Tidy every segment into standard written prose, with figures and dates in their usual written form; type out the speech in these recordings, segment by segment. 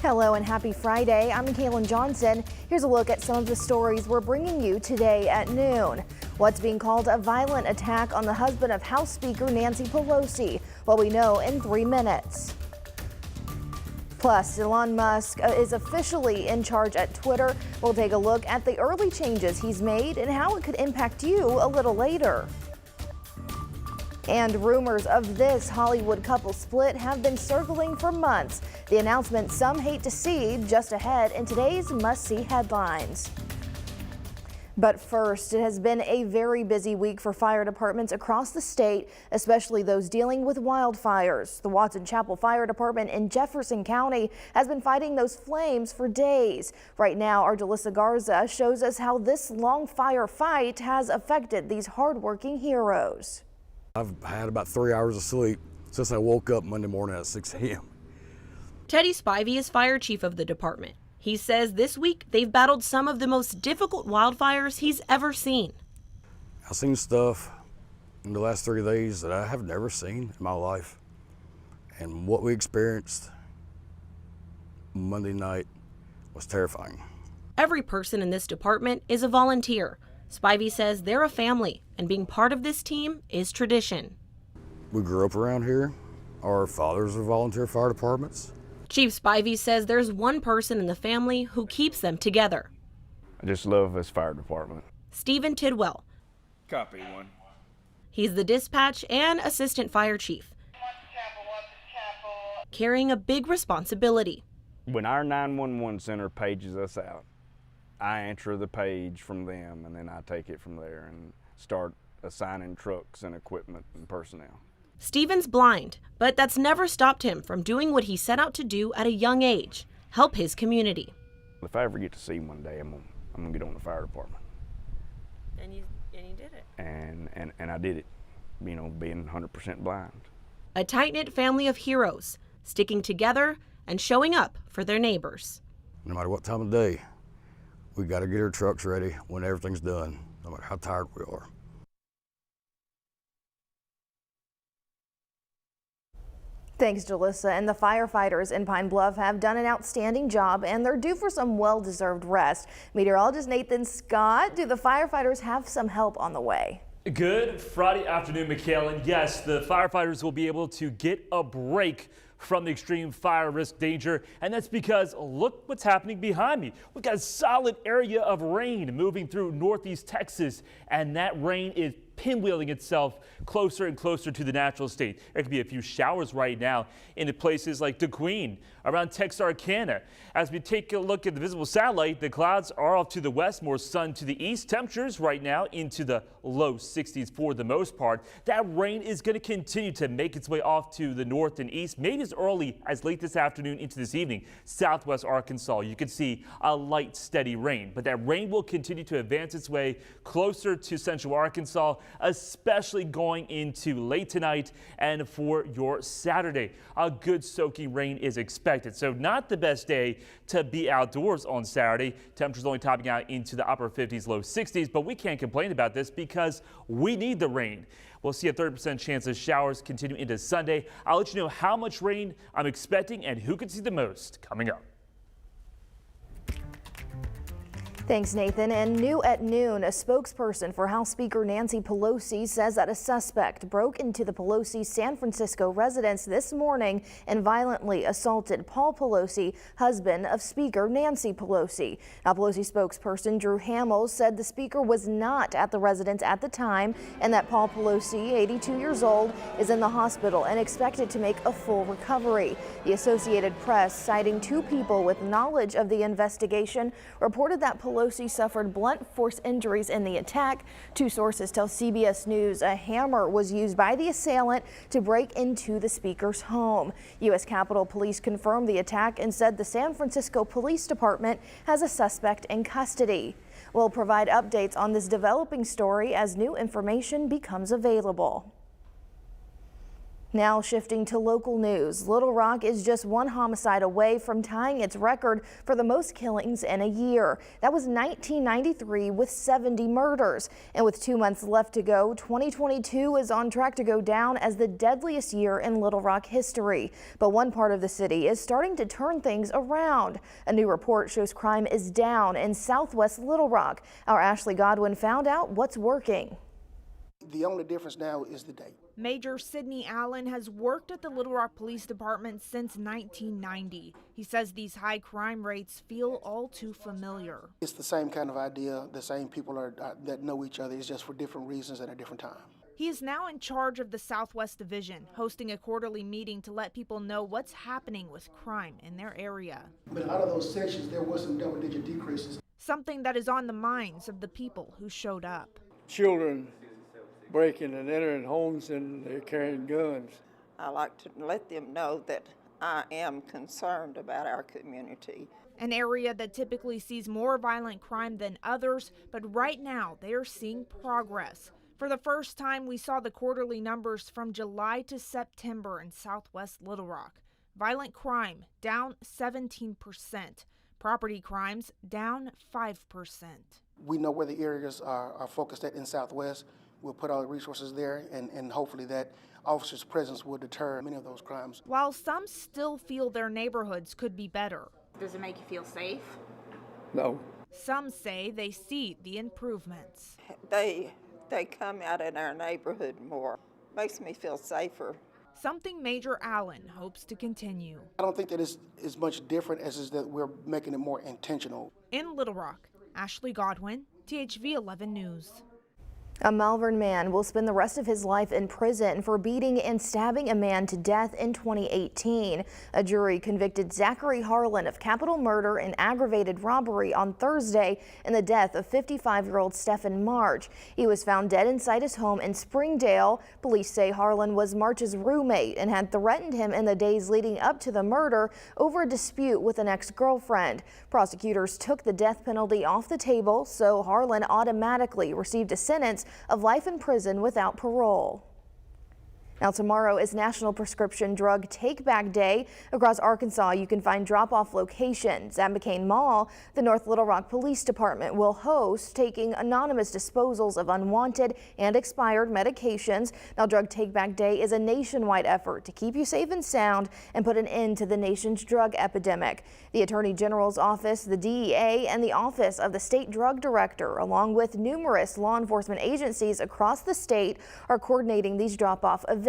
Hello and happy Friday. I'm Mackailyn Johnson. Here's a look at some of the stories we're bringing you today at noon. What's being called a violent attack on the husband of House Speaker Nancy Pelosi? What we know in 3 minutes. Plus, Elon Musk is officially in charge at Twitter. We'll take a look at the early changes he's made and how it could impact you a little later. And rumors of this Hollywood couple split have been circling for months. The announcement some hate to see just ahead in today's must-see headlines. But first, it has been a very busy week for fire departments across the state, especially those dealing with wildfires. The Watson Chapel Fire Department in Jefferson County has been fighting those flames for days. Right now, our Gisele Garza shows us how this long fire fight has affected these hardworking heroes. I've had about 3 hours of sleep since I woke up Monday morning at 6 a.m. Teddy Spivey is fire chief of the department. He says this week they've battled some of the most difficult wildfires he's ever seen. I've seen stuff in the last 3 days that I have never seen in my life. And what we experienced Monday night was terrifying. Every person in this department is a volunteer. Spivey says they're a family, and being part of this team is tradition. We grew up around here. Our fathers are volunteer fire departments. Chief Spivey says there's one person in the family who keeps them together. I just love this fire department. Stephen Tidwell. Copy one. He's the dispatch and assistant fire chief, carrying a big responsibility. When our 911 center pages us out, I answer the page from them, and then I take it from there and start assigning trucks and equipment and personnel. Stephen's blind, but that's never stopped him from doing what he set out to do at a young age, help his community. If I ever get to see one day, I'm gonna get on the fire department. And you did it. And I did it, you know, being 100% blind. A tight-knit family of heroes, sticking together and showing up for their neighbors. No matter what time of day, we got to get our trucks ready when everything's done, no matter how tired we are. Thanks, Jalissa. And the firefighters in Pine Bluff have done an outstanding job, and they're due for some well-deserved rest. Meteorologist Nathan Scott, do the firefighters have some help on the way? Good Friday afternoon, Mackailyn. Yes, the firefighters will be able to get a break from the extreme fire risk danger, and that's because look what's happening behind me. We've got a solid area of rain moving through northeast Texas, and that rain is pinwheeling itself closer and closer to the natural state. There could be a few showers right now in places like DeQueen, around Texarkana. As we take a look at the visible satellite, the clouds are off to the west, more sun to the east. Temperatures right now into the low 60s for the most part. That rain is going to continue to make its way off to the north and east, maybe as early as late this afternoon into this evening. Southwest Arkansas, you can see a light, steady rain, but that rain will continue to advance its way closer to central Arkansas, especially going into late tonight and for your Saturday. A good soaking rain is expected, so not the best day to be outdoors on Saturday. Temperatures only topping out into the upper 50s, low 60s, but we can't complain about this because we need the rain. We'll see a 30% chance of showers continue into Sunday. I'll let you know how much rain I'm expecting and who can see the most coming up. Thanks, Nathan. And new at noon, a spokesperson for House Speaker Nancy Pelosi says that a suspect broke into the Pelosi San Francisco residence this morning and violently assaulted Paul Pelosi, husband of Speaker Nancy Pelosi. Now, Pelosi spokesperson Drew Hamill said the speaker was not at the residence at the time and that Paul Pelosi, 82 years old, is in the hospital and expected to make a full recovery. The Associated Press, citing 2 people with knowledge of the investigation, reported that Pelosi suffered blunt force injuries in the attack. 2 sources tell CBS News a hammer was used by the assailant to break into the speaker's home. U.S. Capitol Police confirmed the attack and said the San Francisco Police Department has a suspect in custody. We'll provide updates on this developing story as new information becomes available. Now shifting to local news, Little Rock is just one homicide away from tying its record for the most killings in a year. That was 1993 with 70 murders. And with 2 months left to go, 2022 is on track to go down as the deadliest year in Little Rock history. But one part of the city is starting to turn things around. A new report shows crime is down in southwest Little Rock. Our Ashley Godwin found out what's working. The only difference now is the date. Major Sidney Allen has worked at the Little Rock Police Department since 1990. He says these high crime rates feel all too familiar. It's the same kind of idea, the same people that know each other. It's just for different reasons at a different time. He is now in charge of the Southwest Division, hosting a quarterly meeting to let people know what's happening with crime in their area. But out of those sections, there were some double-digit decreases. Something that is on the minds of the people who showed up. Children breaking and entering homes and they're carrying guns. I like to let them know that I am concerned about our community. An area that typically sees more violent crime than others, but right now they are seeing progress. For the first time, we saw the quarterly numbers from July to September in southwest Little Rock. Violent crime down 17%. Property crimes down 5%. We know where the areas are focused at in Southwest. We'll put all the resources there, and hopefully that officers' presence will deter many of those crimes. While some still feel their neighborhoods could be better. Does it make you feel safe? No. Some say they see the improvements. They come out in our neighborhood more. Makes me feel safer. Something Major Allen hopes to continue. I don't think that is as much different as is that we're making it more intentional. In Little Rock, Ashley Godwin, THV 11 News. A Malvern man will spend the rest of his life in prison for beating and stabbing a man to death in 2018. A jury convicted Zachary Harlan of capital murder and aggravated robbery on Thursday in the death of 55-year-old Stephen March. He was found dead inside his home in Springdale. Police say Harlan was March's roommate and had threatened him in the days leading up to the murder over a dispute with an ex-girlfriend. Prosecutors took the death penalty off the table, so Harlan automatically received a sentence of life in prison without parole. Now tomorrow is National Prescription Drug Take-Back Day. Across Arkansas, you can find drop-off locations. At McCain Mall, the North Little Rock Police Department will host taking anonymous disposals of unwanted and expired medications. Now Drug Take-Back Day is a nationwide effort to keep you safe and sound and put an end to the nation's drug epidemic. The Attorney General's office, the DEA, and the Office of the State Drug Director, along with numerous law enforcement agencies across the state, are coordinating these drop-off events.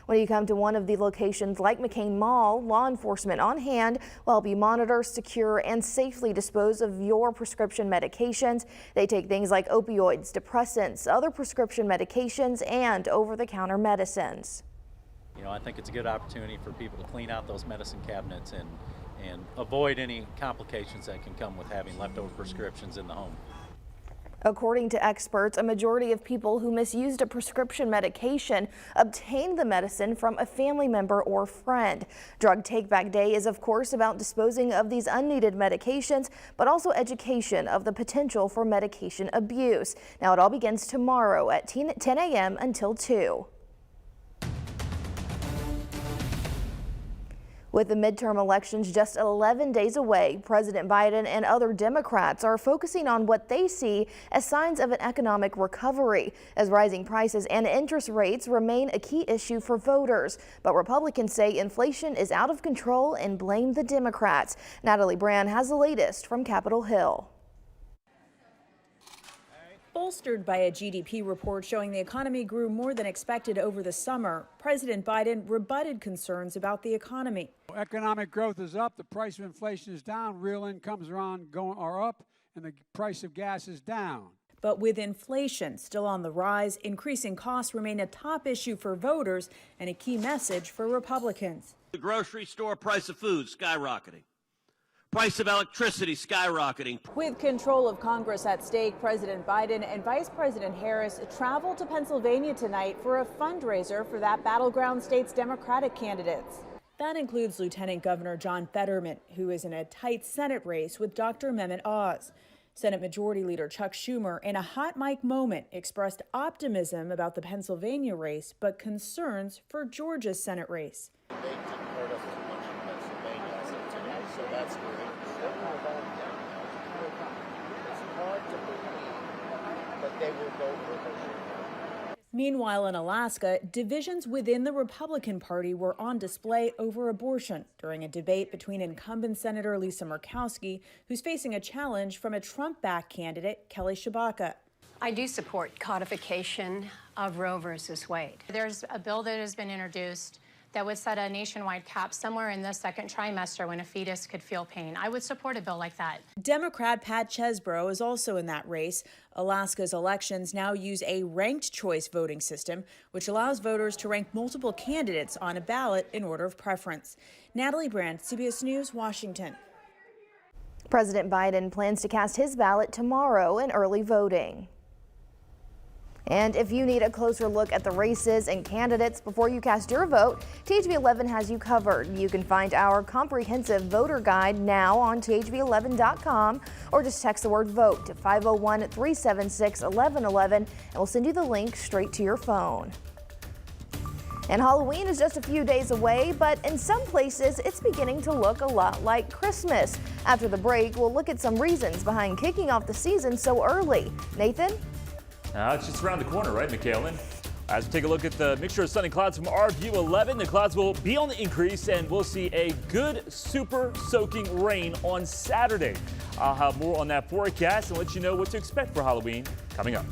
When you come to one of the locations like McCain Mall, law enforcement on hand will help you monitor, secure, and safely dispose of your prescription medications. They take things like opioids, depressants, other prescription medications, and over-the-counter medicines. You know, I think it's a good opportunity for people to clean out those medicine cabinets and avoid any complications that can come with having leftover prescriptions in the home. According to experts, a majority of people who misused a prescription medication obtained the medicine from a family member or friend. Drug Take-Back Day is, of course, about disposing of these unneeded medications, but also education of the potential for medication abuse. Now, it all begins tomorrow at 10 a.m. until 2. With the midterm elections just 11 days away, President Biden and other Democrats are focusing on what they see as signs of an economic recovery, as rising prices and interest rates remain a key issue for voters. But Republicans say inflation is out of control and blame the Democrats. Natalie Brand has the latest from Capitol Hill. Bolstered by a GDP report showing the economy grew more than expected over the summer, President Biden rebutted concerns about the economy. Economic growth is up, the price of inflation is down, real incomes are up, and the price of gas is down. But with inflation still on the rise, increasing costs remain a top issue for voters and a key message for Republicans. The grocery store price of food skyrocketing. Price of electricity skyrocketing. With control of Congress at stake, President Biden and Vice President Harris traveled to Pennsylvania tonight for a fundraiser for that battleground state's Democratic candidates. That includes Lieutenant Governor John Fetterman, who is in a tight Senate race with Dr. Mehmet Oz. Senate Majority Leader Chuck Schumer, in a hot mic moment, expressed optimism about the Pennsylvania race, but concerns for Georgia's Senate race. They didn't hurt us too much in Pennsylvania as of today, so that's great. It's hard to believe, but they will go for it. Meanwhile, in Alaska, divisions within the Republican Party were on display over abortion during a debate between incumbent Senator Lisa Murkowski, who's facing a challenge from a Trump-backed candidate, Kelly Tshibaka. I do support codification of Roe versus Wade. There's a bill that has been introduced that would set a nationwide cap somewhere in the second trimester when a fetus could feel pain. I would support a bill like that. Democrat Pat Chesbrough is also in that race. Alaska's elections now use a ranked choice voting system, which allows voters to rank multiple candidates on a ballot in order of preference. Natalie Brandt, CBS News, Washington. President Biden plans to cast his ballot tomorrow in early voting. And if you need a closer look at the races and candidates before you cast your vote, THV11 has you covered. You can find our comprehensive voter guide now on THV11.com or just text the word VOTE to 501-376-1111 and we'll send you the link straight to your phone. And Halloween is just a few days away, but in some places it's beginning to look a lot like Christmas. After the break, we'll look at some reasons behind kicking off the season so early. Nathan? It's just around the corner, right, Mackailyn? As we take a look at the mixture of sunny clouds from our view 11, the clouds will be on the increase and we'll see a good super soaking rain on Saturday. I'll have more on that forecast and let you know what to expect for Halloween coming up.